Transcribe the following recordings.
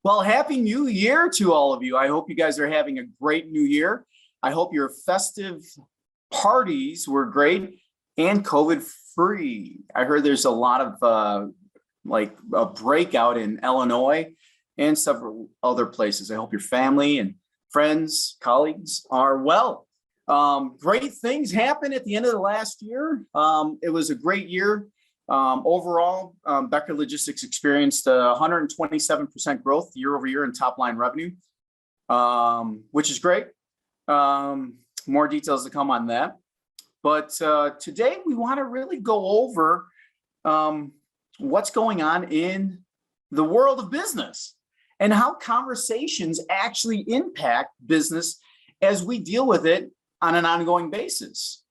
Well, Happy New Year to all of you. I hope you guys are having a great new year. I hope your festive parties were great and COVID free. I heard there's a lot of like a breakout in Illinois and several other places. I hope your family and friends, colleagues are well. Great things happened at the end of the last year. It was a great year. Overall, Becker Logistics experienced 127% growth year over year in top line revenue, which is great. More details to come on that. But today we want to really go over what's going on in the world of business and how conversations actually impact business as we deal with it on an ongoing basis.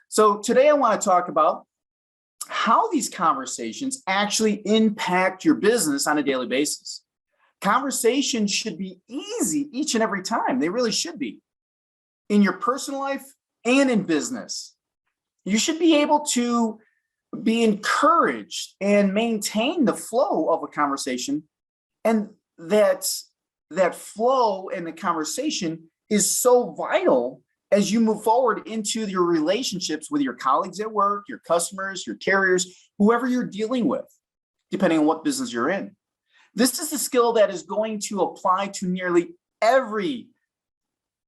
So today I want to talk about how these conversations actually impact your business on a daily basis. Conversations should be easy each and every time. They really should be. In your personal life and in business, you should be able to be encouraged and maintain the flow of a conversation. And that flow in the conversation is so vital as you move forward into your relationships with your colleagues at work, your customers, your carriers, whoever you're dealing with, depending on what business you're in. This is a skill that is going to apply to nearly every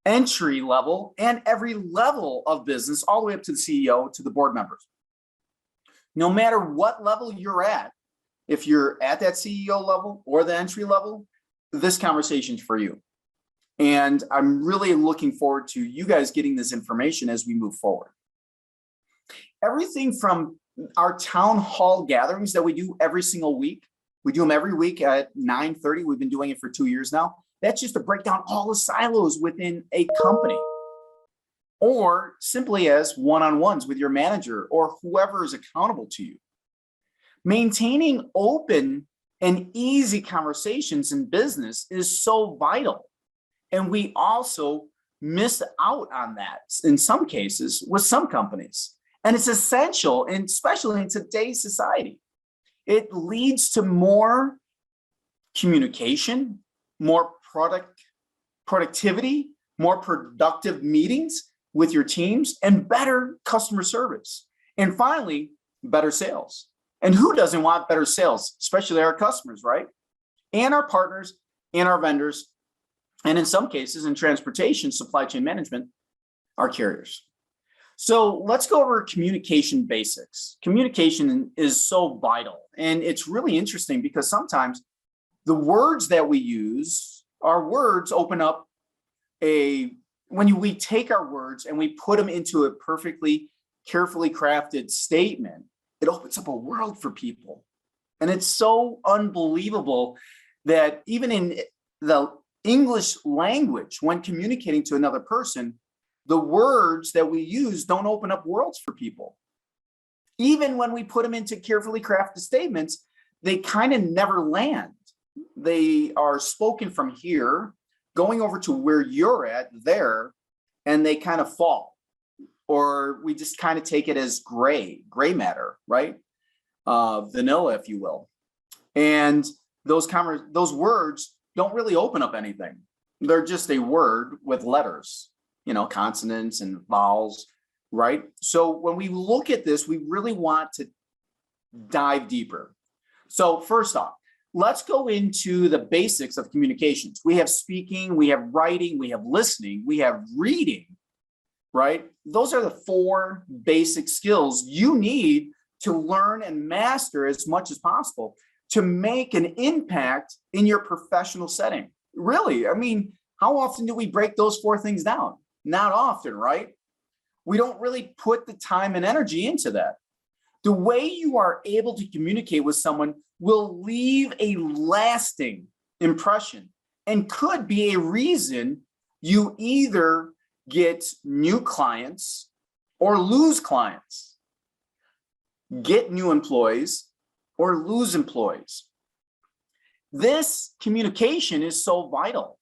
entry level and every level of business, all the way up to the CEO, to the board members. No matter what level you're at, if you're at that CEO level or the entry level, this conversation is for you. And I'm really looking forward to you guys getting this information as we move forward. Everything from our town hall gatherings that we do every single week. We do them every week at 9:30. We've been doing it for 2 years now. That's just to break down all the silos within a company. Or simply as one-on-ones with your manager or whoever is accountable to you. Maintaining open and easy conversations in business is so vital. And we also miss out on that in some cases with some companies. And it's essential, and especially in today's society. It leads to more communication, more productivity, more productive meetings with your teams, and better customer service. And finally, better sales. And who doesn't want better sales, especially our customers, right? And our partners and our vendors. And in some cases, in transportation, supply chain management, our carriers. So let's go over communication basics. Communication is so vital. And it's really interesting because sometimes the words that we use, our words open up when we take our words and we put them into a perfectly, carefully crafted statement, it opens up a world for people. And it's so unbelievable that even in the English language, when communicating to another person, the words that we use don't open up worlds for people. Even when we put them into carefully crafted statements, they kind of never land. They are spoken from here, going over to where you're at there, and they kind of fall. Or we just kind of take it as gray matter, right? Vanilla, if you will. And those words don't really open up anything. They're just a word with letters, consonants and vowels, right? So when we look at this, we really want to dive deeper. So first off, let's go into the basics of communications. We have speaking, we have writing, we have listening, we have reading, right? Those are the 4 basic skills you need to learn and master as much as possible to make an impact in your professional setting. Really, I mean, how often do we break those 4 things down? Not often, right? We don't really put the time and energy into that. The way you are able to communicate with someone will leave a lasting impression and could be a reason you either get new clients or lose clients, get new employees or lose employees. This communication is so vital.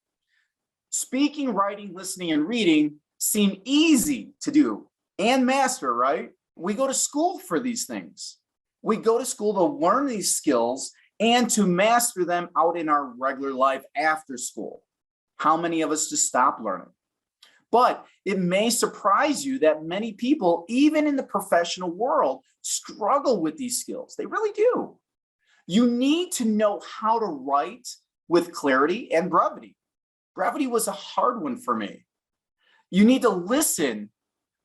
Speaking, writing, listening, and reading seem easy to do and master, right? We go to school for these things. We go to school to learn these skills and to master them out in our regular life after school. How many of us just stop learning? But it may surprise you that many people, even in the professional world, struggle with these skills. They really do. You need to know how to write with clarity and brevity. Brevity was a hard one for me. You need to listen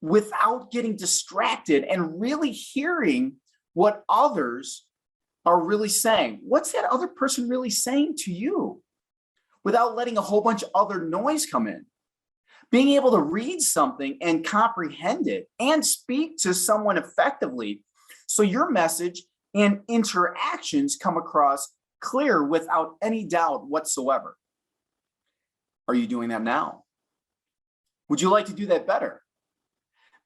without getting distracted and really hearing what others are really saying. What's that other person really saying to you? Without letting a whole bunch of other noise come in. Being able to read something and comprehend it and speak to someone effectively so your message and interactions come across clear without any doubt whatsoever. Are you doing that now? Would you like to do that better?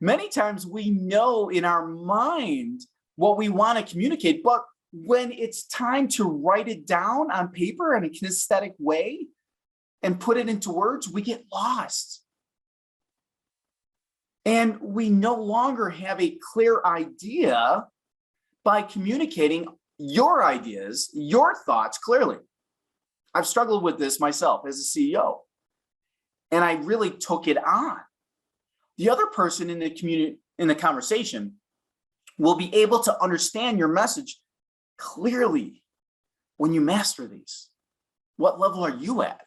Many times we know in our mind what we want to communicate, but when it's time to write it down on paper in a kinesthetic way and put it into words, we get lost. And we no longer have a clear idea by communicating your ideas, your thoughts clearly. I've struggled with this myself as a CEO, and I really took it on. The other person in the conversation will be able to understand your message clearly when you master these. What level are you at?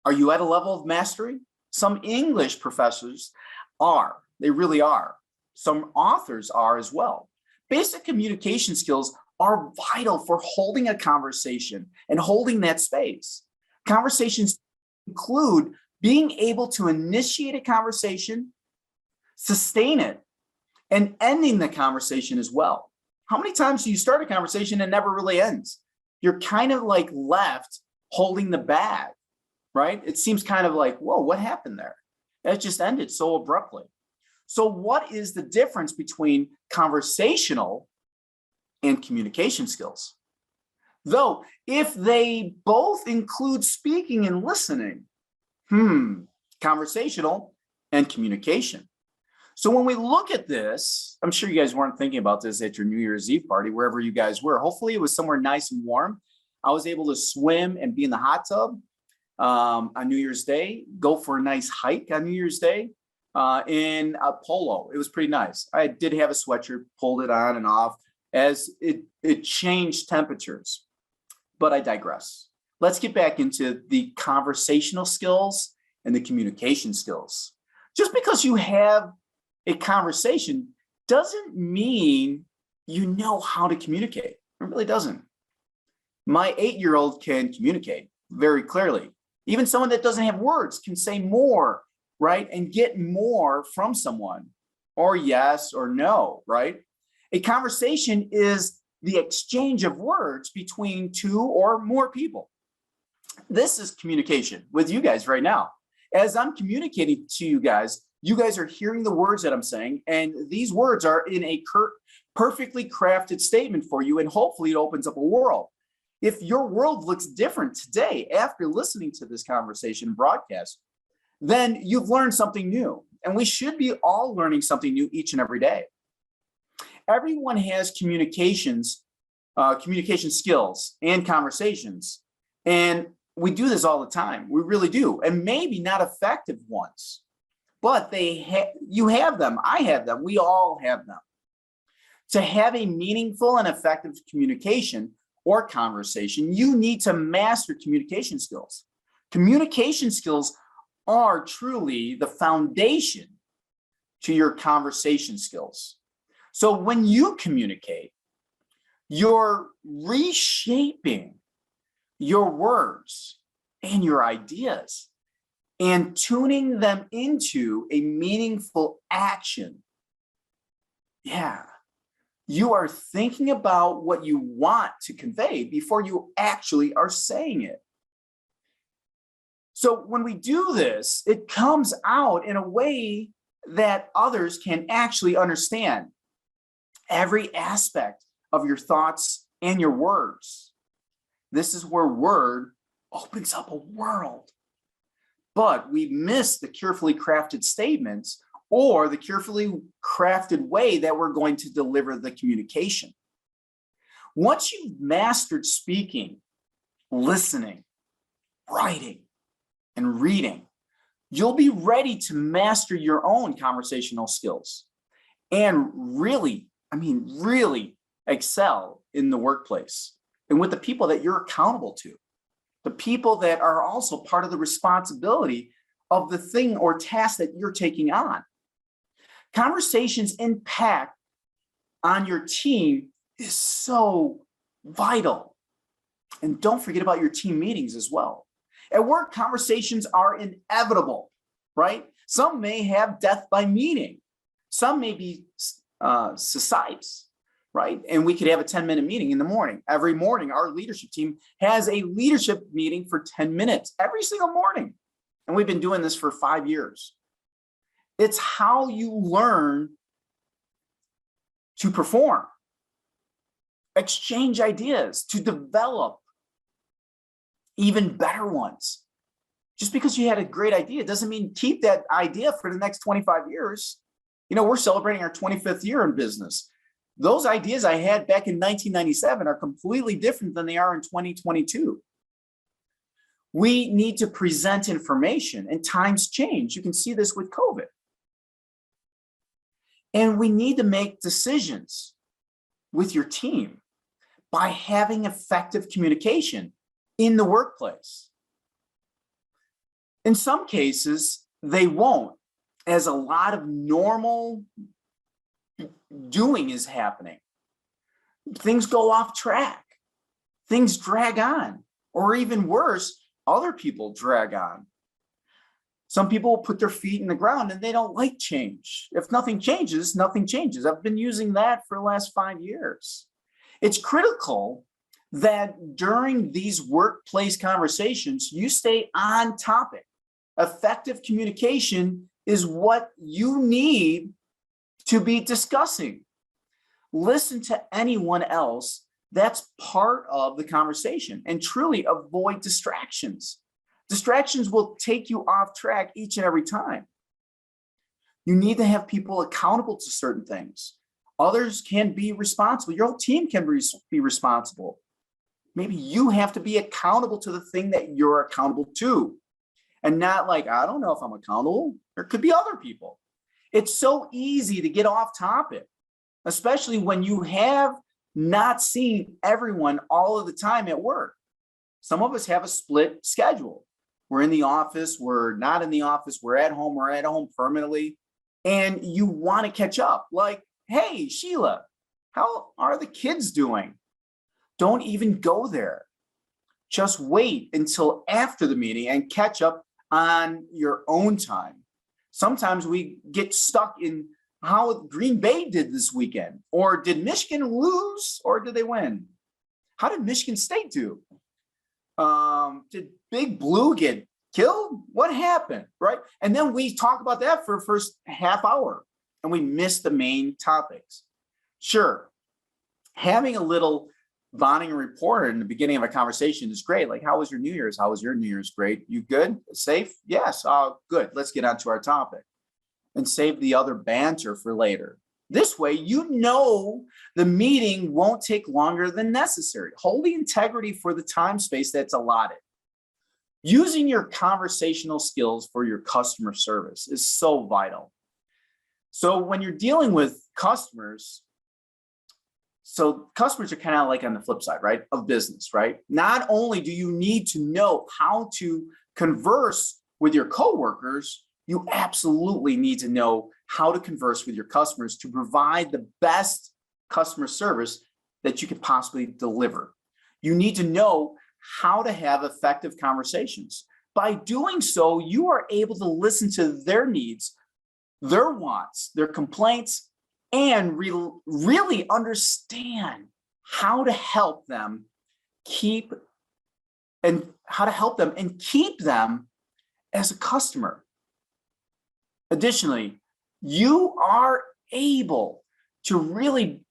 Are you at a level of mastery? Some English professors are. They really are. Some authors are as well. Basic communication skills are vital for holding a conversation and holding that space. Conversations include being able to initiate a conversation, sustain it, and ending the conversation as well. How many times do you start a conversation and never really ends? You're kind of like left holding the bag, right? It seems kind of like, whoa, what happened there? It just ended so abruptly. So what is the difference between conversational and communication skills? Though, if they both include speaking and listening, conversational and communication. So when we look at this, I'm sure you guys weren't thinking about this at your New Year's Eve party, wherever you guys were. Hopefully it was somewhere nice and warm. I was able to swim and be in the hot tub on New Year's Day, go for a nice hike on New Year's Day in a polo. It was pretty nice. I did have a sweatshirt, pulled it on and off as it changed temperatures, but I digress. Let's get back into the conversational skills and the communication skills. Just because you have a conversation doesn't mean you know how to communicate. It really doesn't. My 8-year-old can communicate very clearly. Even someone that doesn't have words can say more, right? And get more from someone, or yes or no, right? A conversation is the exchange of words between two or more people. This is communication with you guys right now. As I'm communicating to you guys are hearing the words that I'm saying, and these words are in a perfectly crafted statement for you, and hopefully it opens up a world. If your world looks different today after listening to this conversation broadcast, then you've learned something new, and we should be all learning something new each and every day. Everyone has communication skills and conversations, and we do this all the time. We really do, and maybe not effective ones, but you have them. I have them. We all have them. To have a meaningful and effective communication or conversation, you need to master communication skills. Communication skills are truly the foundation to your conversation skills. So when you communicate, you're reshaping your words and your ideas and tuning them into a meaningful action. Yeah. You are thinking about what you want to convey before you actually are saying it. So when we do this, it comes out in a way that others can actually understand every aspect of your thoughts and your words. This is where word opens up a world. But we miss the carefully crafted statements or the carefully crafted way that we're going to deliver the communication. Once you've mastered speaking, listening, writing, and reading, you'll be ready to master your own conversational skills and really, really excel in the workplace and with the people that you're accountable to, the people that are also part of the responsibility of the thing or task that you're taking on. Conversations impact on your team is so vital. And don't forget about your team meetings as well. At work, conversations are inevitable, right? Some may have death by meeting. Some may be suicides, right? And we could have a 10-minute meeting in the morning. Every morning, our leadership team has a leadership meeting for 10 minutes every single morning. And we've been doing this for 5 years. It's how you learn to perform, exchange ideas, to develop even better ones. Just because you had a great idea doesn't mean keep that idea for the next 25 years. You know, we're celebrating our 25th year in business. Those ideas I had back in 1997 are completely different than they are in 2022. We need to present information, and times change. You can see this with COVID. And we need to make decisions with your team by having effective communication in the workplace. In some cases, they won't, as a lot of normal doing is happening. Things go off track, things drag on, or even worse, other people drag on. Some people will put their feet in the ground and they don't like change. If nothing changes, nothing changes. I've been using that for the last 5 years. It's critical that during these workplace conversations, you stay on topic. Effective communication is what you need to be discussing. Listen to anyone else. That's part of the conversation, and truly avoid distractions. Distractions will take you off track each and every time. You need to have people accountable to certain things. Others can be responsible. Your whole team can be responsible. Maybe you have to be accountable to the thing that you're accountable to. And not like, I don't know if I'm accountable. There could be other people. It's so easy to get off topic, especially when you have not seen everyone all of the time at work. Some of us have a split schedule. We're in the office, we're not in the office, we're at home permanently, and you want to catch up. Like, hey, Sheila, how are the kids doing? Don't even go there. Just wait until after the meeting and catch up on your own time. Sometimes we get stuck in how Green Bay did this weekend, or did Michigan lose, or did they win? How did Michigan State do? Did Big Blue get killed? What happened, right? And then we talk about that for the first half hour, and we miss the main topics. Sure, having a little bonding report in the beginning of a conversation is great. Like, how was your New Year's? How was your New Year's? Great. You good? Safe? Yes. Good. Let's get on to our topic. And save the other banter for later. This way, you know the meeting won't take longer than necessary. Hold the integrity for the time space that's allotted. Using your conversational skills for your customer service is so vital. So when you're dealing with customers, so customers are kind of like on the flip side, right, of business, right? Not only do you need to know how to converse with your coworkers, you absolutely need to know how to converse with your customers to provide the best customer service that you could possibly deliver. You need to know how to have effective conversations. By doing so, you are able to listen to their needs, their wants, their complaints, and really understand how to help them keep them as a customer. Additionally, you are able to really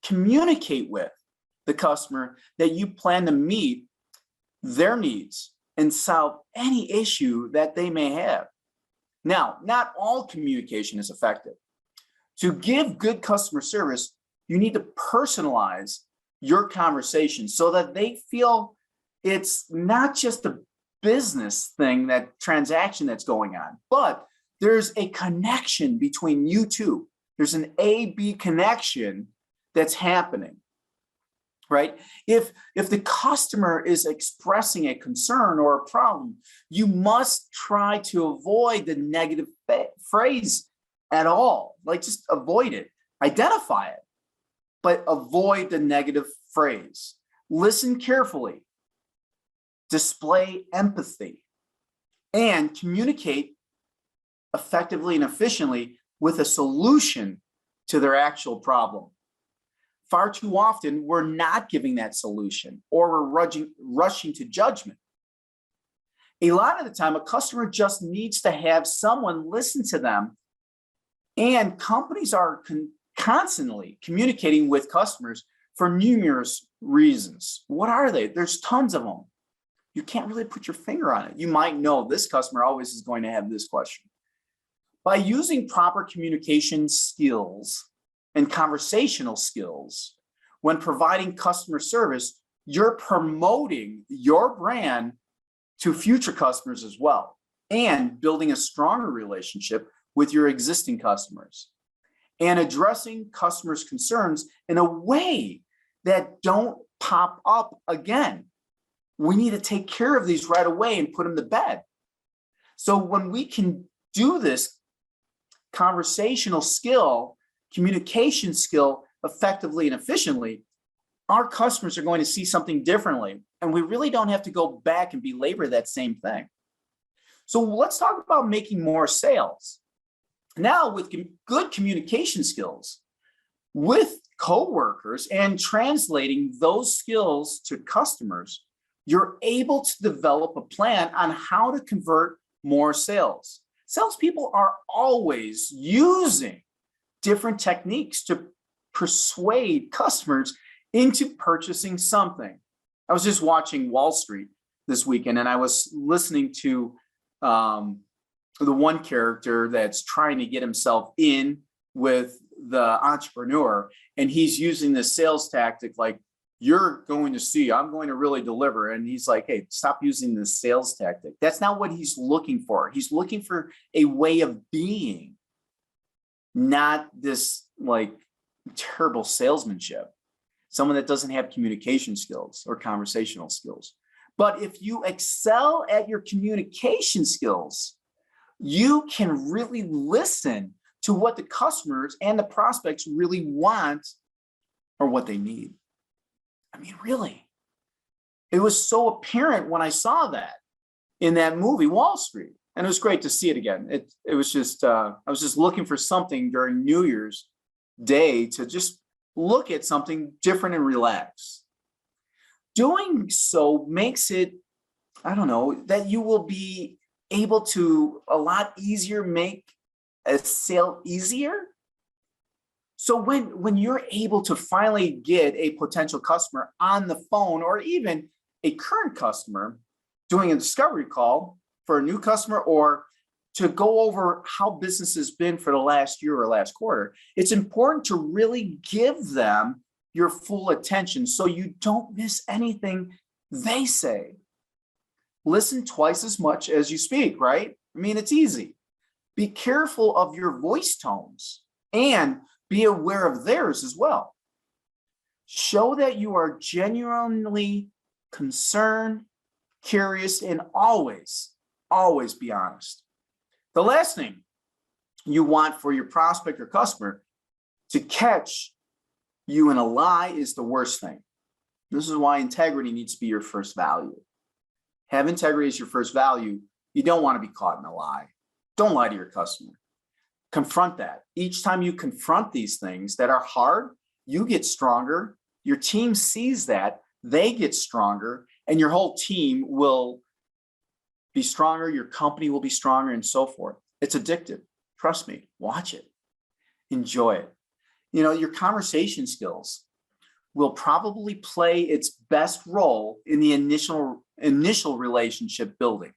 communicate with the customer that you plan to meet their needs and solve any issue that they may have. Now, not all communication is effective. To give good customer service, You need to personalize your conversation so that they feel it's not just a business thing, that transaction that's going on, but there's a connection between you two. There's an A-B connection that's happening, right? If the customer is expressing a concern or a problem, you must try to avoid the negative phrase at all. Like, just avoid it. Identify it, but avoid the negative phrase. Listen carefully. Display empathy and communicate effectively and efficiently with a solution to their actual problem. Far too often, we're not giving that solution, or we're rushing to judgment. A lot of the time, a customer just needs to have someone listen to them, and companies are constantly communicating with customers for numerous reasons. What are they? There's tons of them. You can't really put your finger on it. You might know this customer always is going to have this question. By using proper communication skills and conversational skills when providing customer service, you're promoting your brand to future customers as well, and building a stronger relationship with your existing customers, and addressing customers' concerns in a way that don't pop up again. We need to take care of these right away and put them to bed. So when we can do this conversational skill, communication skill effectively and efficiently, our customers are going to see something differently. And we really don't have to go back and belabor that same thing. So let's talk about making more sales. Now, with good communication skills with coworkers and translating those skills to customers, you're able to develop a plan on how to convert more sales. Salespeople are always using different techniques to persuade customers into purchasing something. I was just watching Wall Street this weekend, and I was listening to the one character that's trying to get himself in with the entrepreneur, and he's using this sales tactic like, you're going to see, I'm going to really deliver. And he's like, hey, stop using this sales tactic. That's not what he's looking for. He's looking for a way of being, not this like terrible salesmanship, someone that doesn't have communication skills or conversational skills. But if you excel at your communication skills, you can really listen to what the customers and the prospects really want or what they need. I mean, really, it was so apparent when I saw that in that movie, Wall Street, and it was great to see it again. It was just, I was just looking for something during New Year's Day to just look at something different and relax. Doing so makes it, I don't know, that you will be able to a lot easier make a sale easier. So when you're able to finally get a potential customer on the phone, or even a current customer doing a discovery call for a new customer, or to go over how business has been for the last year or last quarter, it's important to really give them your full attention so you don't miss anything they say. Listen twice as much as you speak, right? I mean, it's easy. Be careful of your voice tones and be aware of theirs as well. Show that you are genuinely concerned, curious, and always be honest. The last thing you want for your prospect or customer to catch you in a lie is the worst thing. This is why integrity needs to be your first value. Have integrity as your first value. You don't want to be caught in a lie. Don't lie to your customer. Confront that. Each time you confront these things that are hard, you get stronger. Your team sees that, they get stronger, and your whole team will be stronger. Your company will be stronger, and so forth. It's addictive. Trust me. Watch it. Enjoy it. You know, your conversation skills will probably play its best role in the initial relationship building.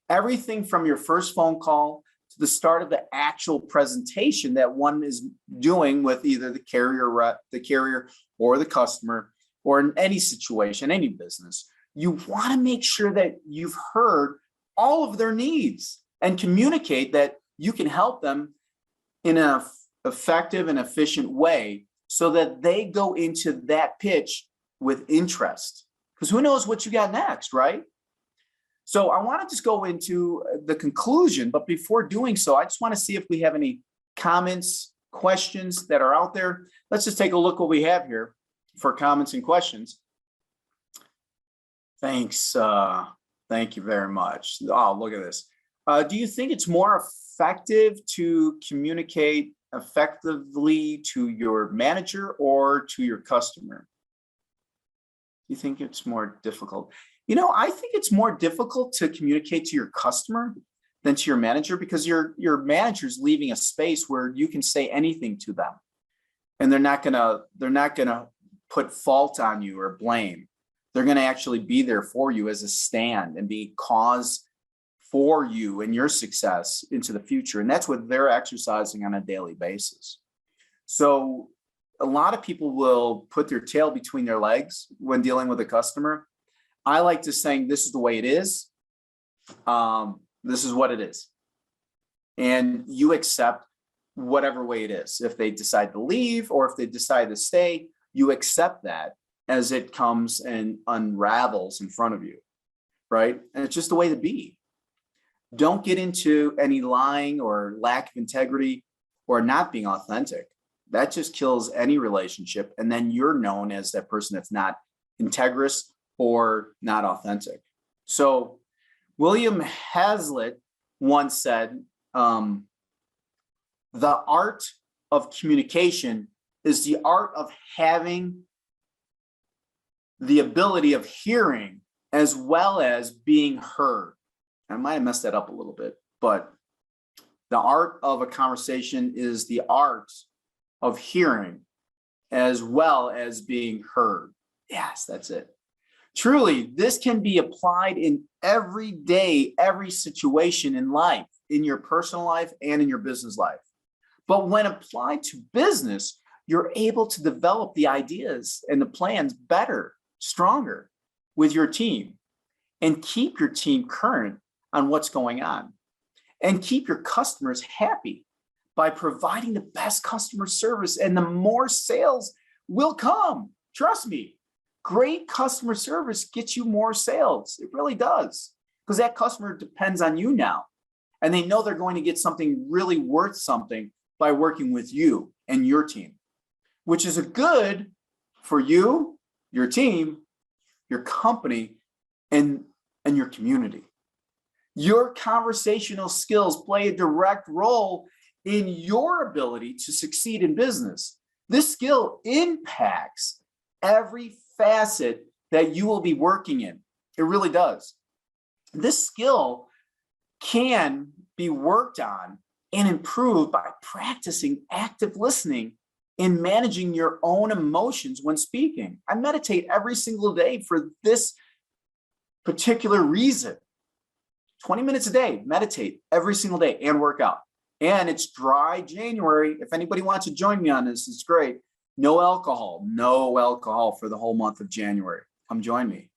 Everything from your first phone call to the start of the actual presentation that one is doing with either the carrier or the customer, or in any situation, any business. You want to make sure that you've heard all of their needs and communicate that you can help them in an effective and efficient way so that they go into that pitch with interest. Because who knows what you got next, right? So I want to just go into the conclusion, but before doing so, I just want to see if we have any comments, questions that are out there. Let's just take a look what we have here for comments and questions. Thanks. Thank you very much. Oh, look at this. Do you think it's more effective to communicate effectively to your manager or to your customer? Do you think it's more difficult? I think it's more difficult to communicate to your customer than to your manager, because your manager's leaving a space where you can say anything to them, and they're not gonna put fault on you or blame. They're gonna actually be there for you as a stand and be cause for you and your success into the future, and that's what they're exercising on a daily basis. So a lot of people will put their tail between their legs when dealing with a customer. I like to say, this is the way it is. This is what it is. And you accept whatever way it is. If they decide to leave or if they decide to stay, you accept that as it comes and unravels in front of you, right? And it's just the way to be. Don't get into any lying or lack of integrity or not being authentic. That just kills any relationship. And then you're known as that person that's not integrous or not authentic. So William Hazlitt once said, the art of communication is the art of having the ability of hearing as well as being heard. I might have messed that up a little bit, but the art of a conversation is the art of hearing as well as being heard. Yes, that's it. Truly, this can be applied in every day, every situation in life, in your personal life and in your business life. But when applied to business, you're able to develop the ideas and the plans better, stronger with your team, and keep your team current on what's going on, and keep your customers happy by providing the best customer service, and the more sales will come. Trust me. Great customer service gets you more sales. It really does, because that customer depends on you now, and they know they're going to get something really worth something by working with you and your team, which is a good for you, your team, your company, and your community. Your conversational skills play a direct role in your ability to succeed in business. This skill impacts every facet that you will be working in. It really does. This skill can be worked on and improved by practicing active listening and managing your own emotions when speaking. I meditate every single day for this particular reason. 20 minutes a day, meditate every single day and work out. And it's dry January. If anybody wants to join me on this, it's great. No alcohol for the whole month of January. Come join me.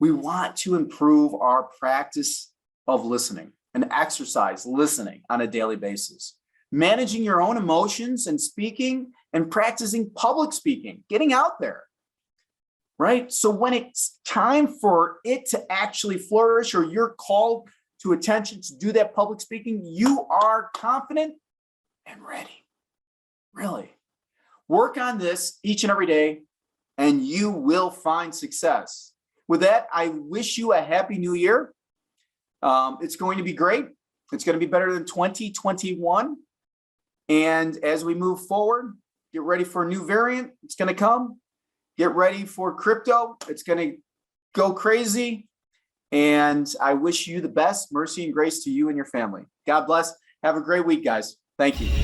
We want to improve our practice of listening and exercise listening on a daily basis. Managing your own emotions and speaking, and practicing public speaking, getting out there, right? So when it's time for it to actually flourish, or you're called to attention to do that public speaking, you are confident and ready. Really. Work on this each and every day, and you will find success. With that, I wish you a happy new year. It's going to be great. It's going to be better than 2021. And as we move forward, get ready for a new variant. It's going to come. Get ready for crypto. It's going to go crazy. And I wish you the best. Mercy and grace to you and your family. God bless. Have a great week, guys. Thank you.